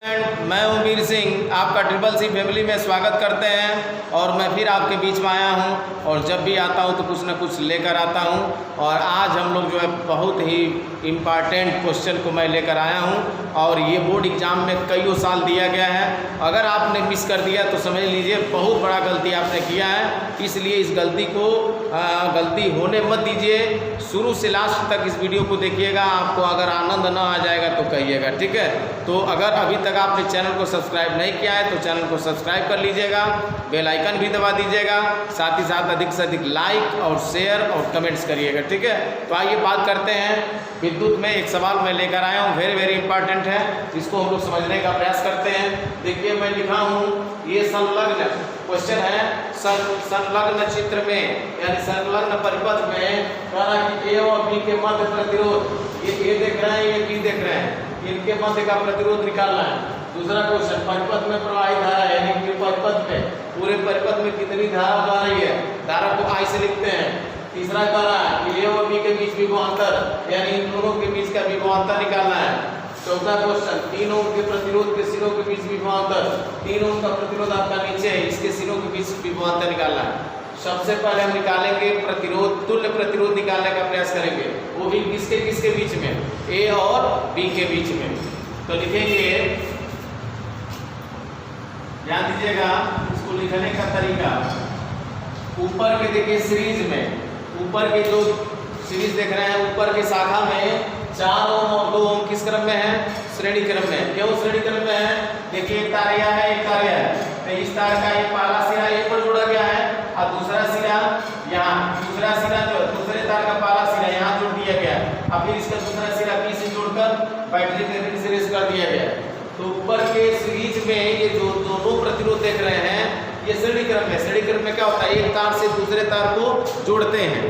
मैं हूं वीर सिंह, आपका ट्रिपल सी फैमिली में स्वागत करते हैं। और मैं फिर आपके बीच में आया हूं और जब भी आता हूं तो कुछ न कुछ लेकर आता हूं। और आज हम लोग जो है बहुत ही इम्पॉर्टेंट क्वेश्चन को मैं लेकर आया हूं और ये बोर्ड एग्ज़ाम में कईयों साल दिया गया है। अगर आपने मिस कर दिया तो समझ लीजिए बहुत बड़ा गलती आपने किया है। इसलिए इस गलती को गलती होने मत दीजिए। शुरू से लास्ट तक इस वीडियो को देखिएगा। आपको अगर आनंद ना आ जाएगा तो कहिएगा, ठीक है। तो अगर अभी तक आपने चैनल को सब्सक्राइब नहीं किया है तो चैनल को सब्सक्राइब कर लीजिएगा, बेल आइकन भी दबा दीजिएगा, साथ ही साथ अधिक से अधिक लाइक और शेयर और कमेंट्स करिएगा, ठीक है। तो आइए बात करते हैं विद्युत में। एक सवाल मैं लेकर आया हूँ, वेरी इंपॉर्टेंट है, इसको हम लोग समझने का प्रयास करते हैं। देखिए मैं लिखा हूँ, ये संलग्न क्वेश्चन है। संलग्न चित्र में यानी संलग्न परिपथ में कि ए और बी के मध्य प्रतिरोध, ये ए देख रहे हैं, ये बी देख रहे हैं, इनके मध्य का प्रतिरोध निकालना है। दूसरा क्वेश्चन, परिपथ में प्रवाहित धारा यानी कि परिपथ में पूरे परिपथ में कितनी धारा बह रही है, धारा को आई से लिखते हैं। तीसरा कह रहा है कि ए और बी के बीच विभवांतर यानी इन दोनों के बीच का विभवांतर निकालना है। चौथा क्वेश्चन, 3 ओम के प्रतिरोध के सिरों के बीच विभवांतर, 3 ओम का प्रतिरोध आपका नीचे है, इसके सिरों के बीच विभवांतर निकालना है। सबसे पहले हम निकालेंगे प्रतिरोध, तुल्य प्रतिरोध निकालने का प्रयास करेंगे, वो भी किसके बीच में, ए और बी के बीच में। तो लिखेंगे, ध्यान दीजिएगा इसको लिखने का तरीका। ऊपर के देखिए सीरीज में, ऊपर के जो सीरीज देख रहे हैं, ऊपर की शाखा में 4 ओम और 2 ओम किस क्रम में है, श्रेणी क्रम में। क्यों श्रेणी क्रम में है, देखिए एक तार यह है, एक तार यह है। तो इस तार का ये पहला सिरा एक पर जोड़ा गया है और दूसरा सिरा यहाँ, दूसरा सिरा जो दूसरे तार का पहला सिरा यहाँ जोड़ दिया गया है और फिर इसका दूसरा सिरा पी से जोड़कर बैटरी के रिंग से रेस कर दिया गया है। तो ऊपर के सीरीज में ये जो दोनों प्रतिरोध देख रहे हैं, ये श्रेणी क्रम में। श्रेणी क्रम में क्या होता है, एक तार से दूसरे तार को जोड़ते हैं।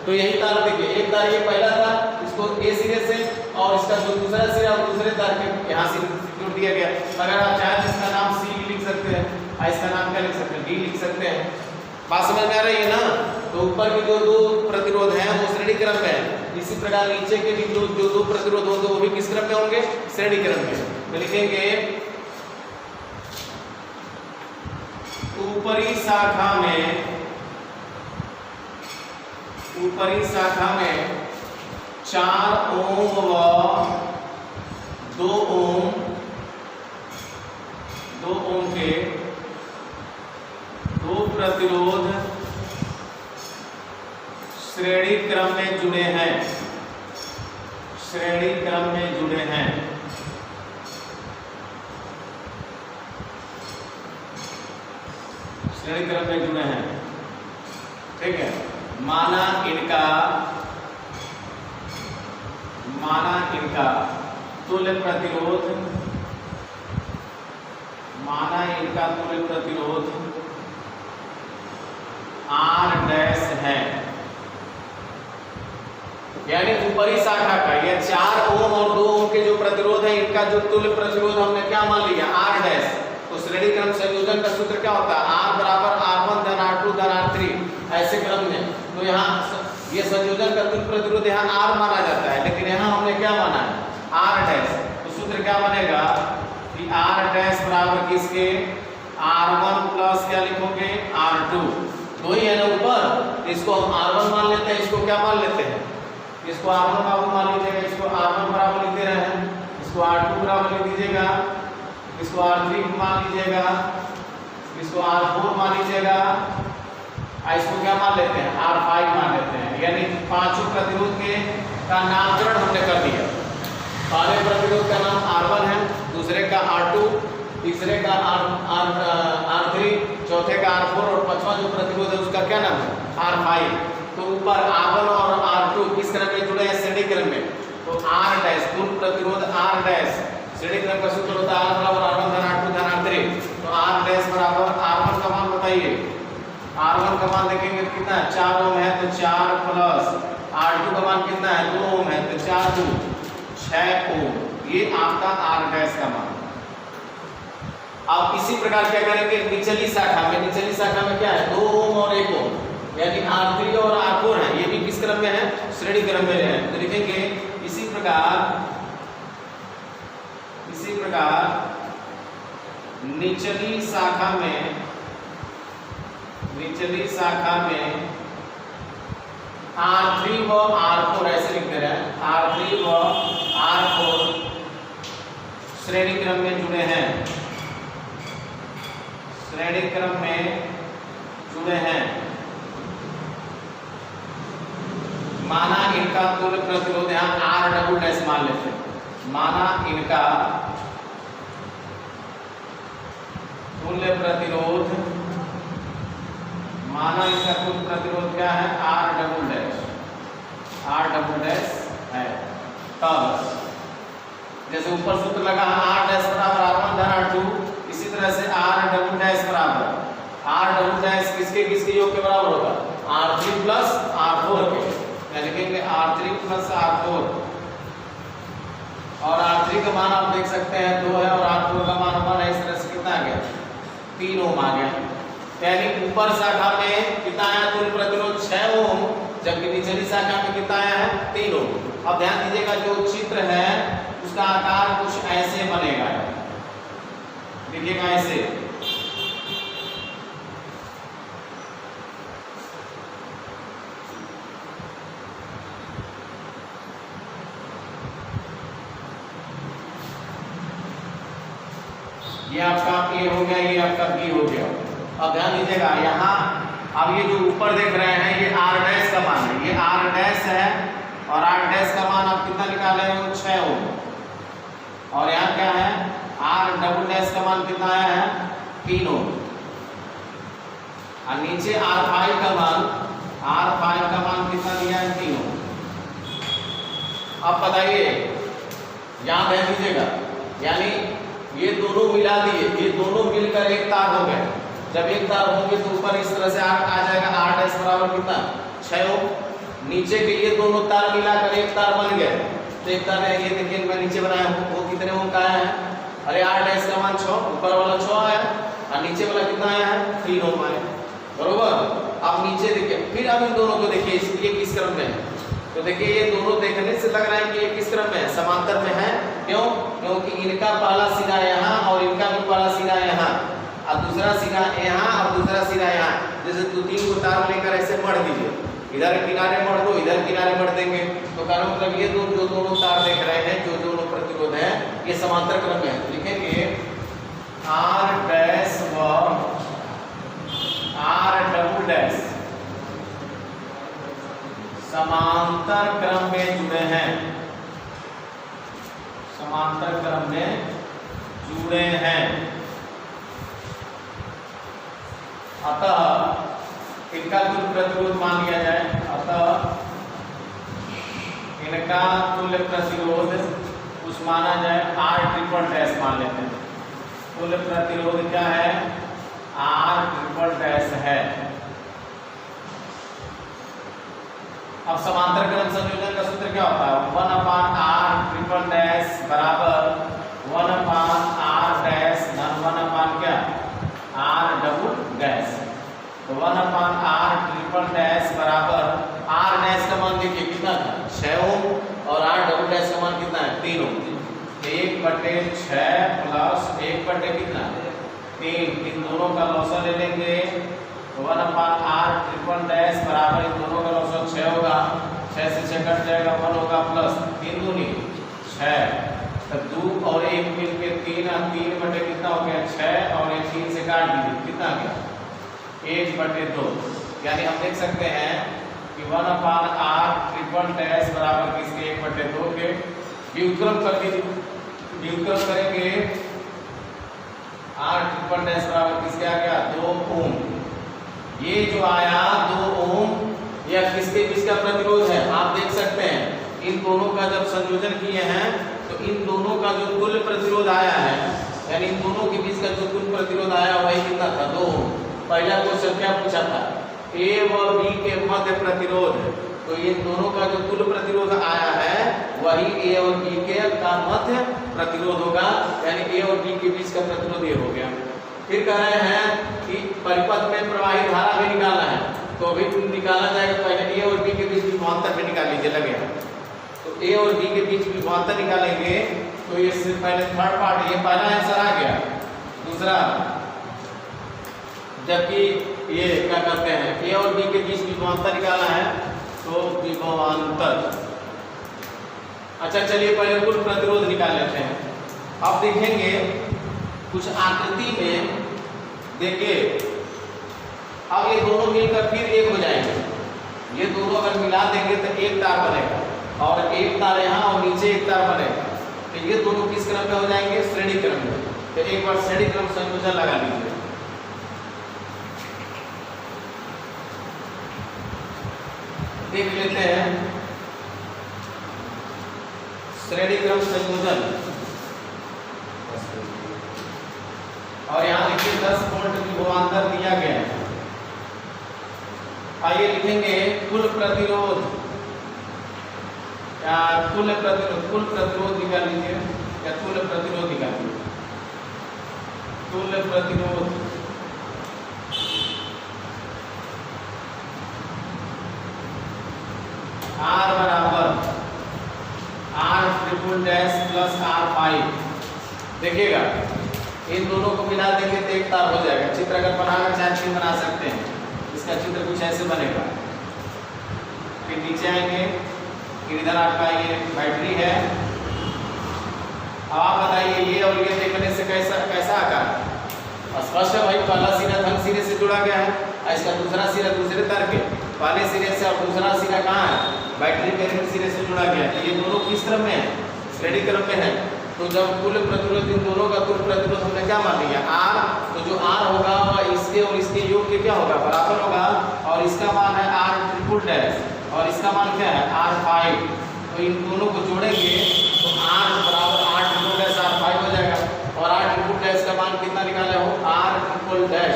तो यही तार देखिए, एक तार ये पहला था, इसको ए सिरे से और इसका जो दूसरा सिरा दूसरे तार के यहाँ से जोड़ दिया गया। अगर आप चाहें इसका नाम सी भी लिख सकते हैं, इसका नाम क्या लिख सकते हैं, डी लिख सकते हैं। बात समझ में आ रही है ना। तो ऊपर के जो दो प्रतिरोध हैं वो श्रेणी क्रम में है। इसी प्रकार नीचे के भी जो दो प्रतिरोध होंगे वो भी किस क्रम में होंगे, श्रेणी क्रम में। तो लिखेंगे ऊपरी शाखा में 4 ओम व 2 ओम के दो प्रतिरोध श्रेणी क्रम में जुड़े हैं, श्रेणी क्रम में जुड़े हैं। श्रेणी क्रम में जुड़े हैं, ठीक है। माना इनका तुल्य प्रतिरोध, R डैश है। यानी ऊपरी शाखा का ये 4 ओम और 2 ओम के जो प्रतिरोध है, इनका जो तुल्य प्रतिरोध हमने क्या मान लिया, R डैश। तो श्रेणी क्रम संयोजन का सूत्र क्या होता है, R बराबर R1 धन R2 धन R3 ऐसे क्रम में। तो यहाँ ये संयोजन का तुल्य प्रतिरोध यहाँ R माना जाता है, लेकिन यहाँ हमने क्या माना है, R डैश। तो सूत्र क्या बनेगा कि R डैश बराबर किसके, R1 प्लस क्या लिखोगे, R2। दो ही है ना ऊपर, इसको हम R1 मान लेते हैं, इसको क्या मान लेते हैं, इसको R1 बाबू मान लीजिएगा, इसको R1 बराबर लिख दे रहे हैं, इसको R2 बराबर लिख दीजिएगा, इसको R3 मान लीजिएगा, इसको R4 मान लीजिएगा, इसको क्या मान लेते हैं, R5 मान लेते हैं। यानी पांचों प्रतिरोध के का नामकरण हमने कर दिया। पहले प्रतिरोध का नाम R1 है, दूसरे का R2, तीसरे का R3, चौथे का R4 और पांचवा जो प्रतिरोध है उसका क्या नाम है, R5। तो ऊपर R1 और R2 किस क्रम में जुड़े हैं, श्रेणी क्रम में। तो R डैश कुल प्रतिरोध R डैश, श्रेणी क्रम का सूत्र होता है R बराबर R1 धन R2 धन R3। तो R डैश बराबर R1 का मान बताइए, R1 का मान देखेंगे कितना है, 4 ओम है तो 4 प्लस R2 का मान कितना है, 2 ओम है तो 4 2 6 ओम। ये आपका R डैश का मान। अब इसी प्रकार क्या करेंगे, निचली शाखा में क्या है, 2 ओम और 1 ओम, यानी R3 और R4 है, ये भी किस क्रम में है, श्रेणी क्रम में है। तो लिखेंगे इसी प्रकार निचली शाखा में R3 व R4 ऐसे लिख दे रहे हैं, R3 व R4 श्रेणी क्रम में जुड़े हैं, माना इनका तुल्य प्रतिरोध, यहाँ R डबल डैश मान लेते हैं, माना इनका तुल्य प्रतिरोध क्या है, R डबल डैश है। तब जैसे ऊपर सूत्र लगा R डैश बराबर R1 धन R2, इसी तरह से R डबल डैश बराबर R डबल डैश किसके योग के बराबर होगा, R3 प्लस R4 के, या लिखेंगे R3 प्लस R4, और R3 का मान आप देख सकते हैं 2 है और R4 का मान 1 है, इस तरह से कितना आ गया, 3 ओम आ गया। यानी ऊपर शाखा में कितना आया तुल्य प्रतिरोध 6 ओम, जबकि निचली शाखा में कितना आया है 3 ओम। अब ध्यान दीजिएगा जो चित्र है उसका आकार कुछ ऐसे बनेगा, देखिएगा ऐसे, ये आपका A हो गया, ये आपका B हो गया। अब ध्यान दीजिएगा यहाँ, अब ये जो ऊपर देख रहे हैं ये R डैश का मान है, ये R डैश है, और R डैश का मान आप कितना निकाले हैं 6 ओम, और यहाँ क्या है R डबल डैश का मान कितना आया है 3 ओम, और नीचे R5 का मान कितना दिया है 3 ओम। अब बताइए, यहाँ ध्यान दीजिएगा, यानी ये दोनों मिला दिए, ये दोनों मिलकर एक तार हो गए। जब एक तार होंगे तो ऊपर इस तरह से आ जाएगा R डैश बराबर कितना 6 ओम, नीचे के ये दोनों तार मिलाकर एक तार बन गए। तो एक तार है, ये देखिए मैं नीचे बनाया हूँ, वो कितने ओम का आया है, अरे R डैश का मान 6, ऊपर वाला 6 आया और नीचे वाला कितना आया है 3 ओम आया, बरोबर। अब नीचे देखिए, फिर अब इन दोनों को देखिए ये किस क्रम में है, तो देखिए ये दोनों देखने से लग रहा है कि ये किस क्रम में है, समांतर में है। क्यों? क्योंकि इनका पहला सिरा यहाँ और इनका भी पहला सिरा यहाँ, और दूसरा सिरा यहाँ और दूसरा सिरा यहाँ। जैसे 2-3 को तार लेकर ऐसे मढ़ दीजिए, इधर किनारे मढ़ दो, इधर किनारे मढ़ देंगे, तो कारण मतलब ये जो दोनों तार देख रहे हैं, जो दोनों प्रतिरोध है, ये समांतर क्रम में है। लिखेंगे R डैश व R डबल डैश समांतर क्रम में जुड़े हैं, अतः इनका तुल्य प्रतिरोध मान लिया जाए, अतः इनका तुल्य प्रतिरोध कुछ माना जाए R ट्रिपल डैश मान लेते हैं। तुल्य प्रतिरोध क्या है, R ट्रिपल डैश है। अब समांतर क्रम संयोजन का सूत्र क्या होता है, 1/R ट्रिपल डैश बराबर 1/R डैश धन 1/ क्या R डबल डैश। तो 1/R ट्रिपल डैश बराबर R डैश का मान देखिए कितना था 6 ओम, और R डबल डैश का मान कितना है 3 ओम। 1/6 प्लस 1/ कितना 3, इन दोनों का लॉसा ले लेंगे, 1/R ट्रिपल डैश बराबर इन दोनों का लॉसा 6 होगा, 6 से 6 कट जाएगा, 1 होगा प्लस 3 दूनी 6, तो 2 और 1 मिल के 3, 3 कितना हो गया 6, और 3 से काट दीजिए कितना आ गया 1/2। यानी हम देख सकते हैं कि 1/R ट्रिपल डैश बराबर किसके 1/2 के। व्युत्क्रम कर दीजिए, व्युत्क्रम करेंगे R ट्रिपल डैश बराबर किसके आ गया 2 ओम। ये जो आया 2 ओम, यह किसके बीच का प्रतिरोध है, आप देख सकते हैं। इन दोनों का जब संयोजन किए हैं तो इन दोनों का जो तुल्य प्रतिरोध आया है, यानी इन दोनों के बीच का जो तुल्य प्रतिरोध आया वही कितना था 2 ओम। पहला क्वेश्चन क्या पूछा था, A व B के मध्य प्रतिरोध, तो इन दोनों का जो तुल्य प्रतिरोध आया है वही A और B के का मध्य प्रतिरोध होगा, यानी A और B के बीच का प्रतिरोध ये हो गया। फिर कह रहे हैं कि परिपथ में प्रवाहित धारा भी निकालना है, तो अभी निकाला जाएगा। पहले A और B के बीच विभवांतर भी निकाल लीजिए, लगे तो A और B के बीच विभवांतर निकालेंगे, तो ये पहले थर्ड पार्ट, ये पहला आंसर आ गया। दूसरा दूसरा जबकि ये क्या कहते हैं ए और बी के बीच विभवांतर निकालना है तो विभवांतर। अच्छा चलिए पहले कुल प्रतिरोध निकाल लेते हैं। अब देखेंगे कुछ आकृति में देखिए अब ये दोनों मिलकर फिर एक हो जाएंगे। ये दोनों अगर मिला देंगे तो एक तार बनेगा और एक तार यहाँ और नीचे एक तार बनेगा। तो ये दोनों किस क्रम में हो जाएंगे? श्रेणी क्रम में। तो एक बार श्रेणी क्रम संयोजन लगा लीजिए। देख लेते हैं श्रेणी क्रम संयोजन और यहाँ देखिए 10 वोल्ट विभवांतर दिया गया है। आइए लिखेंगे कुल प्रतिरोध या कुल प्रतिरोध निकाल लीजिए या कुल प्रतिरोध निकाल लीजिए। कुल प्रतिरोध R बराबर R triple dash plus R5। देखिएगा इन दोनों को मिला देंगे तो एक तार हो जाएगा। चित्र अगर बनाना चाहे तो बना सकते हैं। इसका चित्र कुछ ऐसे बनेगा। फिर नीचे आएंगे फिर इधर आपका ये बैटरी है। अब आप बताइए ये और ये देखने से कैसा आकार? स्पष्ट है भाई, पहला सिरा धन सिरे से जुड़ा गया है और इसका दूसरा सिरा दूसरे तार के पहले सिरे से और दूसरा सिरा कहाँ है? बैटरी के सिरे से जुड़ा गया है। तो ये दोनों किस क्रम में है? श्रेणी क्रम में है। तो जब कुल प्रतिरोध इन दोनों का कुल प्रतिरोध हमने क्या मान लिया? R। तो जो R होगा वह इसके और इसके योग के क्या होगा? बराबर होगा। और इसका मान है R ट्रिपल डैश और इसका मान क्या है? R5। तो इन दोनों को जोड़ेंगे तो R बराबर R ट्रिपल डैश R5 हो जाएगा। और R ट्रिपल डैश का मान कितना निकाले हो? R ट्रिपल डैश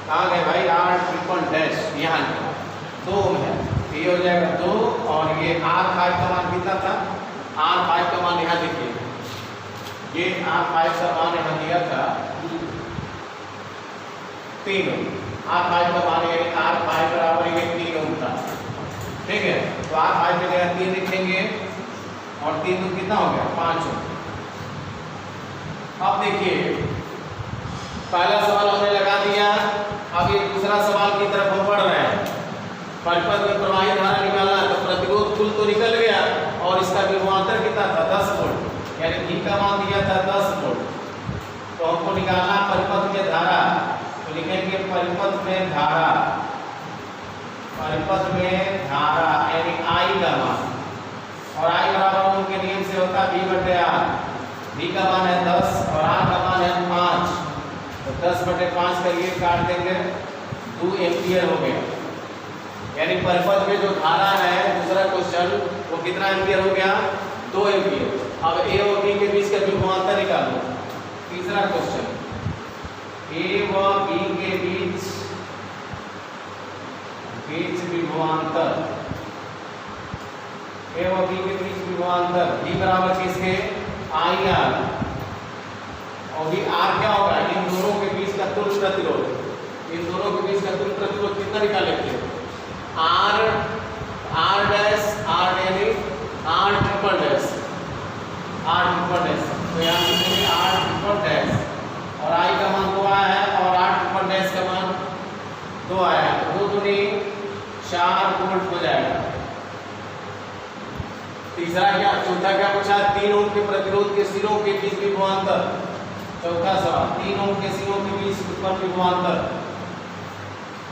कहाँ गए भाई? R ट्रिपल डैश यहाँ 2 है। ये हो जाएगा 2 और ये R5 का मान कितना था? R5 का मान यहाँ देखिए, ये R5 का मान यहाँ दिया था 3 ओम। R5 का मान यानी R5 बराबर ये 3 ओम था। ठीक है, तो R5 की जगह 3 लिखेंगे और 3 तो कितना हो गया? 5 ओम। अब देखिए पहला सवाल हमने लगा दिया। अब ये दूसरा सवाल की तरफ हम बढ़ रहे हैं। परिपथ में प्रवाहित धारा निकालना है। तो प्रतिरोध कुल तो निकल गया और इसका विभवांतर कितना था? 10 वोल्ट। यानी V का मान दिया था 10 वोल्ट। तो हमको निकालना परिपथ में धारा। तो लिखेंगे परिपथ में धारा, परिपथ में धारा यानी I का मान। और I बराबर ओम के नियम से होता है V/R। V का मान है 10 और R का मान है 5। तो 10/5 का ये काट देंगे 2 एम्पियर हो गया। यानी परिपथ में जो धारा है दूसरा क्वेश्चन वो कितना एम्पियर हो गया? 2 एम्पियर। अब A और B के बीच का विभवांतर निकालो। तीसरा क्वेश्चन A व B के बीच विभवांतर। A व B के बीच विभवांतर B बराबर किसके? IR। और ये R क्या होगा? इन दोनों के बीच का तुल्य प्रतिरोध। इन दोनों के बीच का तुल्य प्रतिरोध कितना निकालेंगे? R डैश R यानी R triple dash R triple dash. तो यहाँ लिखेंगे R ट्रिपल डैश और I का मान 2 आया है और R ट्रिपल डैश का मान 2 आया है। 2 दूनी 4 वोल्ट हो जाएगा। तीसरा क्या? चौथा क्या पूछा? 3 ओम के प्रतिरोध के सिरों के बीच विभवांतर। चौथा सवाल 3 ओम के सिरों के बीच उत्पन्न विभवांतर।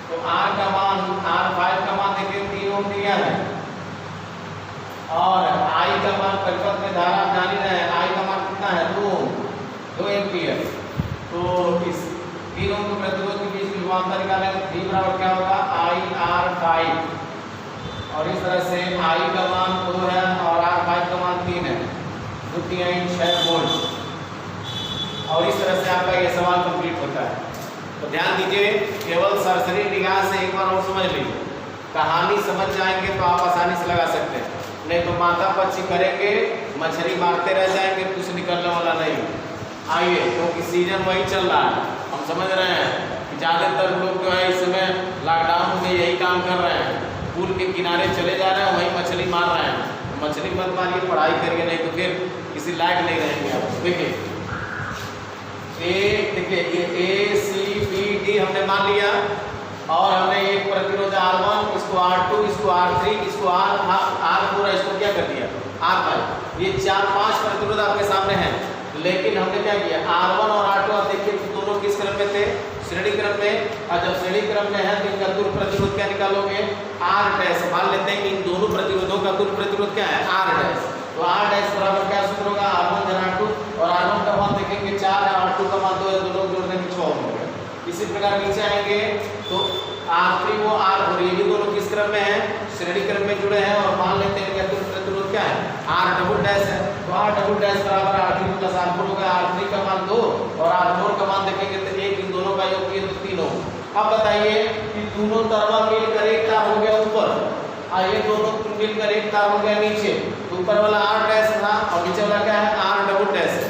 तो R का मान R5 का मान देखिए 3 ओम दिया है और I का मान परिपथ में धारा जान ही रहे हैं। I का मान कितना है? 2 एम्पियर। तो इस 3 ओम के प्रतिरोध के बीच विभवांतर निकालेंगे। V बराबर क्या होगा? IR5। और इस तरह से I का मान 2 है और R5 का मान 3 है। 2 3 6 वोल्ट। और इस तरह से आपका ये सवाल कंप्लीट होता है। तो ध्यान दीजिए, केवल सरसरी निगाह से एक बार और समझ लीजिए। कहानी समझ जाएंगे तो आप आसानी से लगा सकते हैं, नहीं तो माता पक्षी करेंगे, मछली मारते रह जाएंगे, कुछ निकलने वाला नहीं। आइए, क्योंकि सीजन वही चल रहा है। हम समझ रहे हैं कि ज़्यादातर लोग जो है इस समय लॉकडाउन में यही काम कर रहे हैं। पुल के किनारे चले जा रहे हैं, वहीं मछली मार रहे हैं। मछली मत मारिए, पढ़ाई करिए, नहीं तो फिर किसी लायक नहीं रहेंगे आप। देखिए देखिए ये ए सी बी डी हमने मान लिया और हमने एक प्रतिरोध R1, इसको R2, इसको R3, इसको R पूरा इसको क्या कर दिया R5। ये 4-5 प्रतिरोध आपके सामने हैं, लेकिन हमने क्या किया R1 और R2 आप देखिए दोनों किस क्रम में थे, श्रेणी क्रम में। और जब श्रेणी क्रम में है तो इनका तुल्य प्रतिरोध क्या निकालोगे R डैश। मान लेते हैं कि इन दोनों प्रतिरोधों का तुल्य प्रतिरोध क्या है R डैश। तो R डैश बराबर क्या सूत्र होगा R1 धन R2, और R1 का मान देखेंगे 4 है, R2 का मान 2 है, दोनों जोड़ने में 6 होंगे। इसी प्रकार नीचे आएंगे तो R3 वो R4, ये भी दोनों किस क्रम में है श्रेणी क्रम में जुड़े हैं, और मान लेते हैं कि तुल्य प्रतिरोध क्या है R डबल डैश है। तो R डबल डैश बराबर R3 प्लस R4 होगा। R3 का मान 2 और R4 का मान देखेंगे तो 1, इन दोनों का योग किए तो 3 हो। अब बताइए कि दोनों तरवा मिलकर एक तार हो गया ऊपर और ये दोनों मिलकर एक तार हो गया नीचे। तो ऊपर वाला R डैश था और नीचे वाला क्या है R डबल डैश है।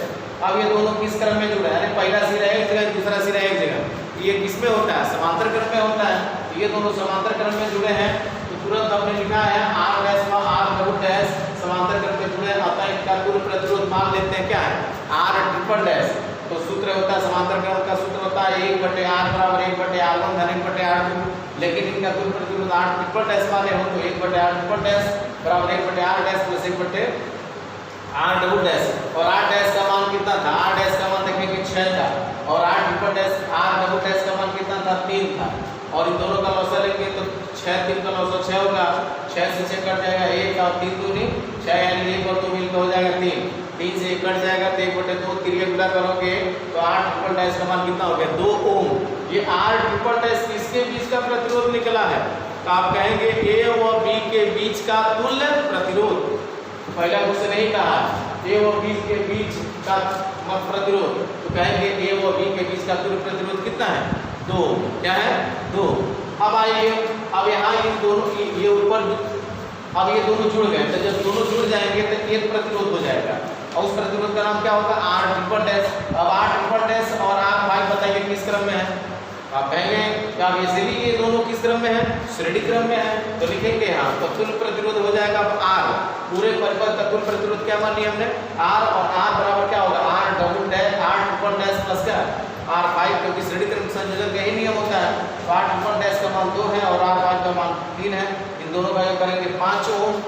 अब ये दोनों किस क्रम में जुड़ा है, पहला सिरा एक जगह दूसरा सिरा एक जगह। ये किस में होता है समांतर क्रम में होता है। ये दोनों समांतर क्रम में जुड़े हैं, तो तुरंत हमने लिखा है R डैश और R डबल डैश समांतर क्रम में जुड़े, अतः इनका कुल प्रतिरोध मान लेते हैं क्या है R ट्रिपल डैश। तो सूत्र होता है समांतर क्रम का सूत्र होता है 1/R बराबर 1/R1 धन 1/R2, लेकिन इनका कुल प्रतिरोध R ट्रिपल डैश वाले हो तो 1/R ट्रिपल डैश बराबर 1/R dash plus 1/R double dash. और R डैश का मान कितना था, R डैश का मान देखेंगे 6 था, और R triple dash R double dash का मान कितना था 3 था। और इन दोनों का लॉसा लेंगे तो 6 3 का लॉसा 6 होगा, 6 से 6 कट जाएगा 1 और 3 दूनी 6, यानी 1 और 2 मिलकर हो जाएगा 3, 3 से 1 कट जाएगा तो 1/2 क्रिया गुणा करोगे तो R ट्रिपल डैश का मान कितना हो गया 2 ओम। ये R ट्रिपल डैश किसके बीच का प्रतिरोध निकला है, तो आप कहेंगे A व B के बीच का तुल्य प्रतिरोध। पहला क्वेश्चन नहीं कहा A व B के बीच का प्रतिरोध, तो कहेंगे A व B के बीच का तुल्य प्रतिरोध कितना है 2, क्या है 2। अब आइए, अब यहाँ इन दोनों ये ऊपर, अब ये दोनों जुड़ गए, तो जब दोनों जुड़ जाएंगे तो एक प्रतिरोध हो जाएगा, और उस प्रतिरोध का नाम क्या होगा R ट्रिपल डैश। अब R ट्रिपल डैश और R5 बताइए किस क्रम में है, आप कहेंगे क्या इजीली ये दोनों किस क्रम में है श्रेणी क्रम में है, तो लिखेंगे यहाँ तो तुल्य प्रतिरोध हो जाएगा R। पूरे परिपथ का कुल प्रतिरोध क्या मान लिया हमने R, और R बराबर क्या होगा R double dash R triple dash plus क्या R5, क्योंकि श्रेणी क्रम संयोजन का यही नियम होता है। तो R ट्रिपल डैश का मान 2 है और R5 का मान 3 है, इन दोनों का योग करेंगे 5 ओम।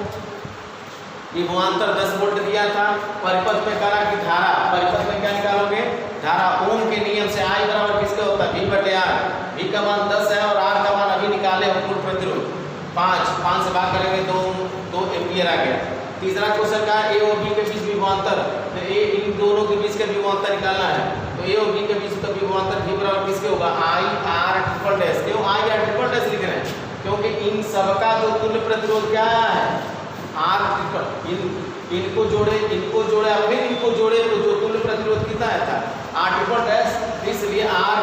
ये विभवांतर 10 वोल्ट दिया था, परिपथ में करा कि धारा, परिपथ में क्या निकालोगे धारा। ओम के नियम से I बराबर किसका होता है V/R। V का मान 10 है और R का मान अभी निकाले हम कुल प्रतिरोध 5 से भाग करेंगे 2 एम्पियर आ गया। तीसरा क्वेश्चन का A और B के बीच विभवांतर, तो A इन दोनों के बीच का विभवांतर निकालना है, तो A और B के बीच का विभवांतर V बराबर किसके होगा I R ट्रिपल डैश। क्यों I R ट्रिपल डैश लिख रहे हैं, क्योंकि इन सबका जो तुल्य प्रतिरोध क्या है R ट्रिपल, इनको जोड़े और फिर इनको जोड़े तो जो तुल्य प्रतिरोध कितना आया था R ट्रिपल डैश, इसलिए R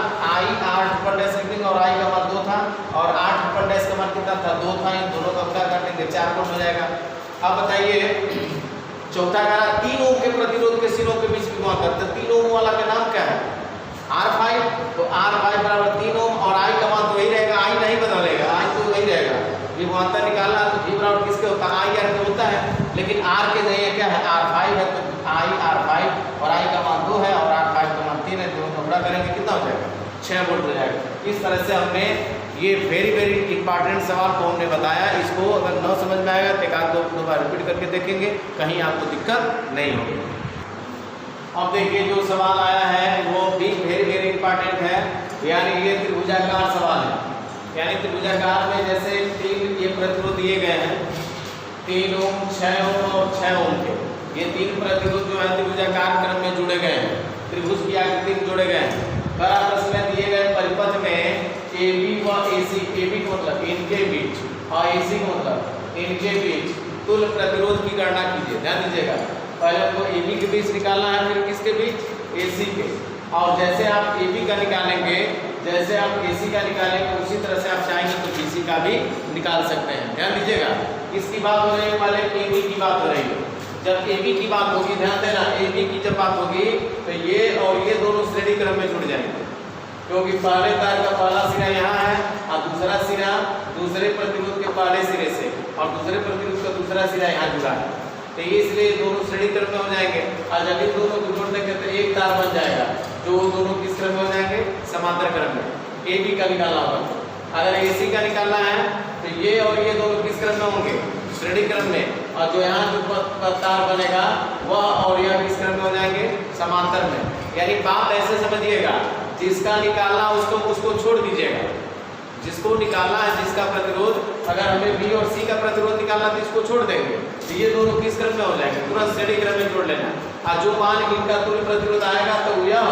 ट्रिपल डैश लिखेंगे और I का मान 2 था और R ट्रिपल डैश का मान कितना था 2 था, इन दोनों का क्या कर देंगे 4 गुण हो जाएगा। अब बताइए चौथा करा 3 ओम के प्रतिरोध के सिरों के बीच विभवांतर, तो 3 ओम वाला का नाम क्या है R5, तो R5 बराबर 3 ओम और I का मान तो वही रहेगा, I नहीं बदलेगा, I तो वही रहेगा। विभवांतर निकालना तो V बराबर किसके होता है I R के होता है, लेकिन R के जगह क्या है R5 है, तो I R5 और I का मान 2 है और R5 का मान 3 है, दोनों का गुणा करेंगे कितना हो जाएगा 6 वोल्ट हो जाएगा। इस तरह से हमने ये वेरी इंपॉर्टेंट सवाल को हमने बताया, इसको अगर न समझ में आएगा तो एक आध दो बार रिपीट करके देखेंगे, कहीं आपको दिक्कत नहीं होगी। अब देखिए जो सवाल आया है वो भी वेरी इंपॉर्टेंट है, यानी ये त्रिभुजाकार सवाल है। यानी त्रिभुजाकार में जैसे 3 ये प्रतिरोध दिए गए हैं 3 ओम 6 ओम और 6 ओम के, ये 3 प्रतिरोध जो है त्रिभुजाकार क्रम में जुड़े गए हैं, त्रिभुज की आकृति में जुड़े गए हैं। बराबर इसमें दिए गए परिपथ में AB व AC, AB का मतलब इनके बीच और AC का मतलब इनके बीच तुल्य प्रतिरोध की गणना कीजिए। ध्यान दीजिएगा, पहले आपको AB के बीच निकालना है, फिर किसके बीच AC के, और जैसे आप AB का निकालेंगे जैसे आप AC का निकालेंगे उसी तरह से आप चाहेंगे तो BC का भी निकाल सकते हैं। ध्यान दीजिएगा, इसकी बात हो रही है, पहले AB की बात हो रही है। जब AB की बात होगी, ध्यान देना, AB की जब बात होगी तो ये और ये दोनों श्रेणी क्रम में जुड़ जाएंगे, क्योंकि पहले तार का पहला सिरा यहाँ है और दूसरा सिरा दूसरे प्रतिरोध के पहले सिरे से और दूसरे प्रतिरोध का दूसरा सिरा यहाँ जुड़ा है, तो ये इसलिए दोनों श्रेणी क्रम में हो जाएंगे। और जब इन दोनों को जोड़ देंगे तो एक तार बन जाएगा, जो दोनों किस क्रम में हो जाएगा ए बी का निकालना होगा। अगर ए सी का निकालना है तो ये और ये दोनों किस क्रम में होंगे, श्रेणी क्रम में, और जो यहाँ जो तार बनेगा वह और यह किस क्रम में हो जाएंगे, समांतर में। यानी बात ऐसे समझिएगा, जिसका निकालना उसको छोड़ दीजिएगा, जिसको निकालना है, जिसका प्रतिरोध, अगर हमें बी और सी का प्रतिरोध निकालना तो इसको छोड़ देंगे, तो ये दोनों किस क्रम में हो जाएंगे, तुरंत श्रेणी क्रम में जोड़ लेना। और जो मान इनका तुल्य प्रतिरोध आएगा तो यह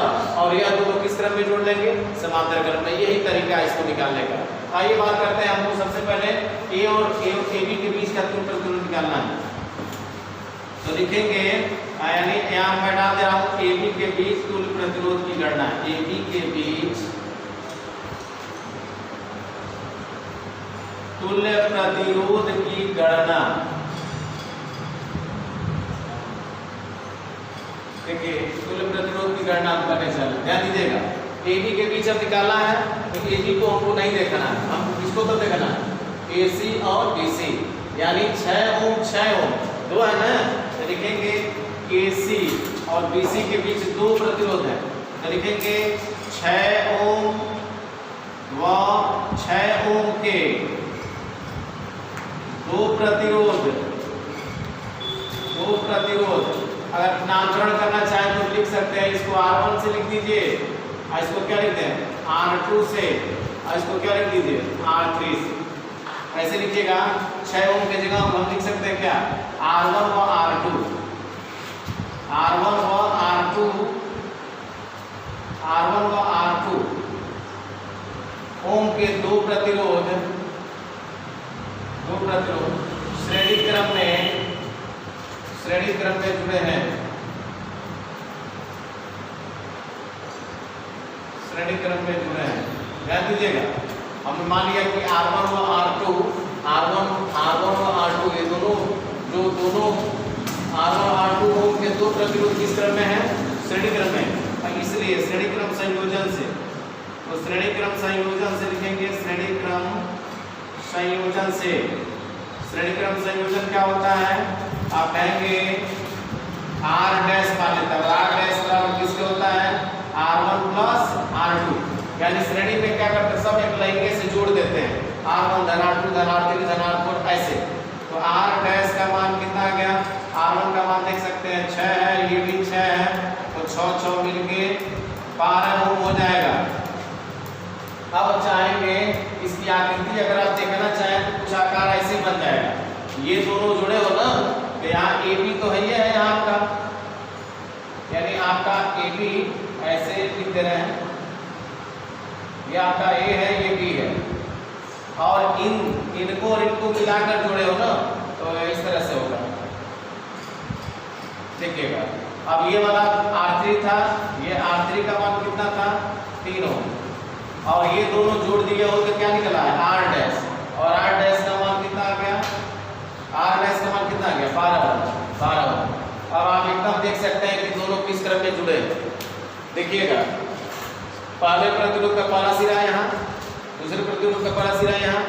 और यह दोनों किस क्रम में जोड़ लेंगे, समांतर क्रम में। यही तरीका है इसको निकालने का। आइए बात करते हैं, हमको सबसे पहले ए और ए बी के बीच का तुल्य प्रतिरोध निकालना है। तो लिखेंगे, यानी यहाँ मैं डाल दे रहा हूँ ए बी के बीच तुल्य प्रतिरोध की गणना, ए बी के बीच तुल्य प्रतिरोध की गणना। देखिए तुल्य प्रतिरोध की गणना करने चले, ध्यान दीजिएगा। ए बी के बीच अब निकालना है तो ए बी को हमको नहीं देखना है, हम किसको तो देखना है, ए सी और बी सी, यानी 6 ओम 6 ओम दो है ना, तो लिखेंगे ए सी और बी सी के बीच दो प्रतिरोध है, तो लिखेंगे 6 ओम व 6 ओम के दो प्रतिरोध। अगर नामकरण करना चाहें तो लिख सकते हैं, इसको R1 से लिख दीजिए, और इसको क्या लिखते हैं R2 से, और इसको क्या लिख दीजिए R3 से। ऐसे लिखिएगा, 6 ओम के जगह हम लिख सकते हैं क्या, R1 व R2, R1 व R2, R1 व R2 ओम के दो प्रतिरोध श्रेणी क्रम में जुड़े हैं, ध्यान दीजिएगा। हमने मान लिया कि R1 व R2 ये दोनों R1 और R2 ओम के दो प्रतिरोध किस क्रम में है, श्रेणी क्रम में। और इसलिए श्रेणी क्रम संयोजन से, तो श्रेणी क्रम संयोजन से लिखेंगे, श्रेणी क्रम संयोजन क्या होता है, आप कहेंगे R डैश मान लेते हैं, R डैश बराबर किसके होता है, R1 प्लस R2, यानी श्रेणी में क्या करते हैं, सब एक लहंगे से जोड़ देते हैं, R1 धन R2 धन R3 धन R4 ऐसे। तो R डैश का मान कितना आ गया, R1 का मान देख सकते हैं 6 है, ये भी 6 है, तो 6 मिलके 12 ओम हो जाएगा। अब चाहेंगे इसकी आकृति अगर आप देखना चाहें तो कुछ आकार ऐसे बन जाएगा, ये दोनों जुड़े हो ना, तो यहाँ ए बी तो है ही है यहाँ आपका, यानी आपका ए बी ऐसे लिख दे रहे हैं, ये आपका ए है, ये बी है, और इनको और इनको मिलाकर जुड़े हो ना, तो इस तरह से होगा। देखिएगा, अब ये वाला R3 था, ये R3 का मान कितना था, 3 ओम, और ये दोनों जोड़ दिए हो तो क्या निकला है R डैश, और R डैश का मान कितना आ गया, R डैश का मान कितना आ गया 12 ओम। अब आप एकदम देख सकते हैं कि दोनों किस क्रम में जुड़े। देखिएगा, पहले प्रतिरोध का पहला सिरा यहाँ, दूसरे प्रतिरोध का पहला सिरा यहाँ,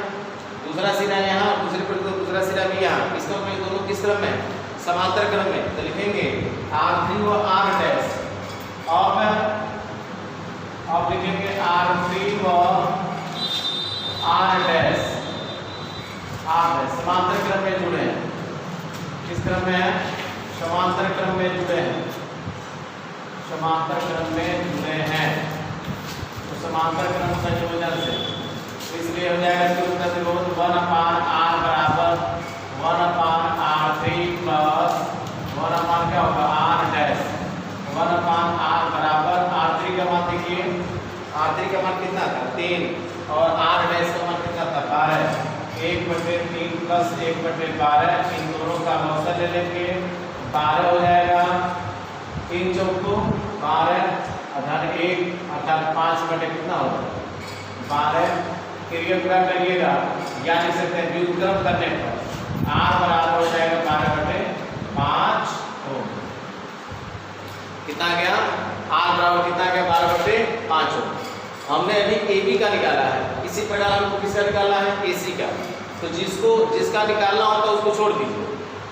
दूसरा सिरा यहाँ, दूसरे प्रतिरोध दूसरा सिरा भी यहाँ, इसका मतलब दोनों किस क्रम में, समांतर क्रम में। तो लिखेंगे R3 व R डैश, अब लिखेंगे R3 व R डैश, समांतर क्रम में जुड़े हैं, किस क्रम में है, समांतर क्रम में जुड़े हैं, तो समांतर क्रम संयोजन से, इसलिए हो जाएगा तुल्य प्रतिरोध 1/R बराबर 1/R3 प्लस 1 क्या होगा R डैश, 1/R बराबर R3 का मान देखिए, R3 का मान कितना था 3, और R डैश का मान कितना था 12, 1/3 प्लस 1/12, इन दोनों का लॉसर ले लेंगे, 12 हो जाएगा, 3 चौको 12 अर्थात 1 अर्थात 5 कितना होगा 12, क्रिया पूरा करिएगा, या लिख सकते हैं व्युत्क्रम करने पर R बराबर हो जाएगा 12/5 ओम। कितना गया, R बराबर कितना गया 12/5 ओम। हमने अभी AB का निकाला है, इसी प्रकार हमको किसका निकालना है, AC का। तो जिसका निकालना होता है उसको छोड़ दीजिए,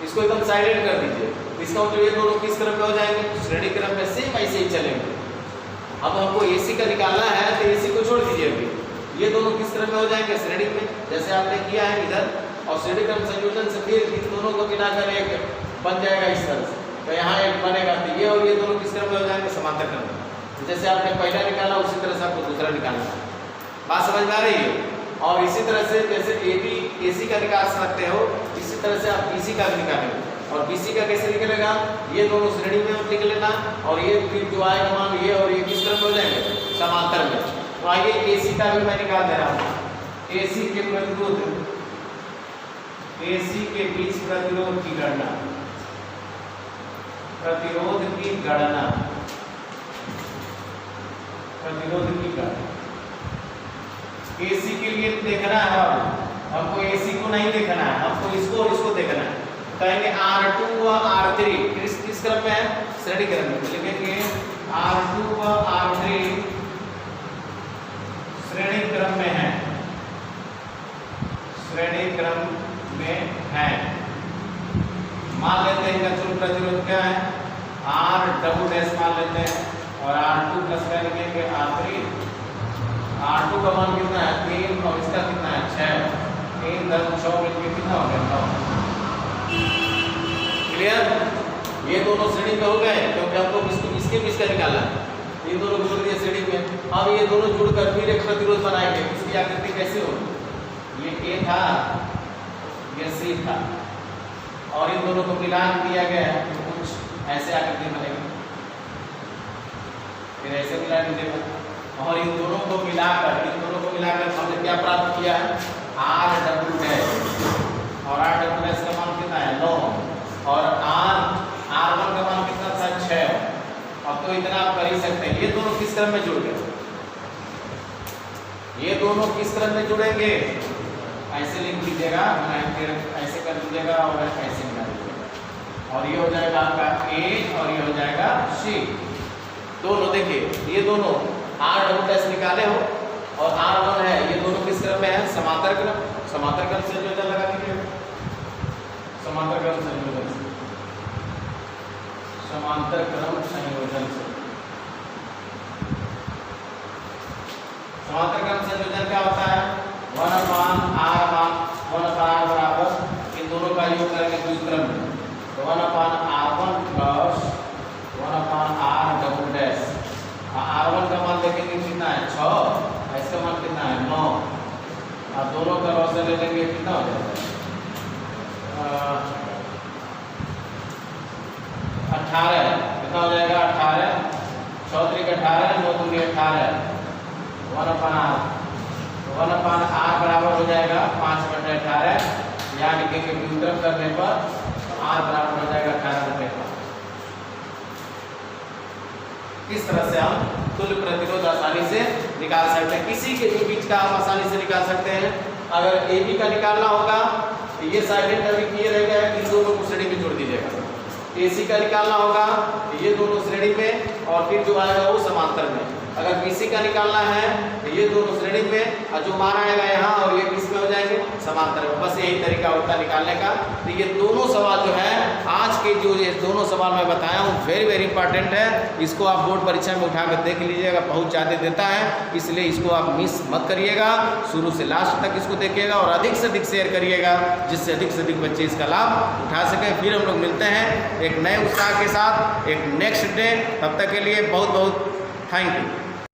इसको एकदम साइलेंट कर दीजिए, इसका मतलब ये दोनों किस क्रम में हो जाएंगे, श्रेणी क्रम में, सेम ऐसे ही चलेंगे। अब हमको AC का निकालना है तो AC को छोड़ दीजिए अभी, ये दोनों किस क्रम में हो जाएंगे? श्रेणी में, जैसे आपने किया है इधर। और श्रेणी क्रम संयोजन से फिर इन दोनों को मिलाकर एक बन जाएगा इस तरह से, तो यहाँ एक बनेगा, तो ये और ये दोनों किस क्रम में हो जाएंगे? समांतर क्रम में। तो जैसे आपने पहला निकाला उसी तरह से आपको दूसरा निकालना है। बात समझ में आ रही है? और इसी तरह से जैसे AC का निकाल सकते हो, इसी तरह से आप BC का भी निकालेंगे। और BC का कैसे निकलेगा? ये दोनों श्रेणी में लिख लेना, और ये फिर जो आएगा मान ये और ये किस क्रम में हो जाएंगे? समांतर में। तो आइए AC का भी मैं निकाल दे रहा हूँ। AC के प्रतिरोध, AC के बीच प्रतिरोध की गणना, प्रतिरोध की गणना, प्रतिरोध की गणना AC के लिए देखना है। हमको AC को नहीं देखना है, हमको इसको और इसको देखना है। कहेंगे R2 व R3 किस क्रम में है? श्रेणी क्रम में। लिखेंगे R2 व R3 श्रेणी क्रम में है, श्रेणी क्रम में है। मान लेते हैं इनका कुल प्रतिरोध क्या है? R मान लेते हैं, और R2 प्लस का लिखेंगे R3। R2 का मान कितना है? 3, और इसका कितना है? 6। 3 10 6 मिलकर कितना हो गया? 9। क्लियर? ये दोनों श्रेणी में हो गए, क्योंकि हमको इसके बीच का निकालना है। ये दोनों जोड़ दिए श्रेणी में। अब ये दोनों जुड़कर फिर एक प्रतिरोध बनाएंगे। इसकी आकृति कैसे होगी? ये A था, ये C था, और इन दोनों को मिला दिया गया है, तो कुछ ऐसे आकृति बनेगी। फिर ऐसे मिला दीजिएगा, और इन दोनों को मिलाकर हमने क्या प्राप्त किया है? RW डैश, और RW डैश का मान कितना है? 9, और R1 का मान कितना था? 6। अब तो इतना आप कर ही सकते हैं। ये दोनों किस क्रम में जुड़ गए? ये दोनों किस क्रम में जुड़ेंगे? ऐसे लिख लीजिएगा, फिर ऐसे कर दीजिएगा, और ऐसे मिला दीजिएगा, और ये हो जाएगा आपका A, और ये हो जाएगा C। दोनों देखिए, ये दोनों R डैश निकाले हो, और R1 है, ये दोनों किस क्रम में है? समांतर क्रम। समांतर क्रम संयोजन लगा दीजिए, समांतर क्रम संयोजन से, समांतर क्रम संयोजन से। समांतर क्रम संयोजन क्या होता है? 1/R बराबर इन दोनों का योग करेंगे तो इस क्रम में, तो 1/R1 plus 1/R dash. R1 का मान देखेंगे कितना है? 6, इसका मान कितना है? 9। अब दोनों का लॉस ले लेंगे, कितना हो जाएगा? 18। कितना हो जाएगा? 18। 6 3 18, 9 2 18, 1/R। 1/R बराबर हो जाएगा 5/18। यहाँ लिखेंगे व्युत्क्रम करने पर R बराबर हो जाएगा 18/5। इस तरह से हम तुल्य प्रतिरोध आसानी से निकाल सकते हैं। किसी के भी बीच का हम आसानी से निकाल सकते हैं। अगर AB का निकालना होगा तो ये साइलेंट अभी किए रहेगा, इन दोनों को श्रेणी में जोड़ दीजिएगा। AC का निकालना होगा तो ये दोनों श्रेणी में, और फिर जो आएगा वो समांतर में। अगर BC का निकालना है तो ये दोनों श्रेणी में, और जो मान आएगा यहाँ, और ये किस में हो जाएंगे? समांतर में। बस यही तरीका होता है निकालने का। तो ये दोनों सवाल जो है आज के जो ये दोनों सवाल मैं बताया हूँ, वेरी इंपॉर्टेंट है। इसको आप बोर्ड परीक्षा में उठाकर देख लीजिएगा, बहुत ज़्यादा देता है, इसलिए इसको आप मिस मत करिएगा। शुरू से लास्ट तक इसको देखिएगा, और अधिक से अधिक शेयर करिएगा, जिससे अधिक से अधिक बच्चे इसका लाभ उठा सकें। फिर हम लोग मिलते हैं एक नए उत्साह के साथ, एक नेक्स्ट डे। तब तक के लिए बहुत बहुत थैंक यू।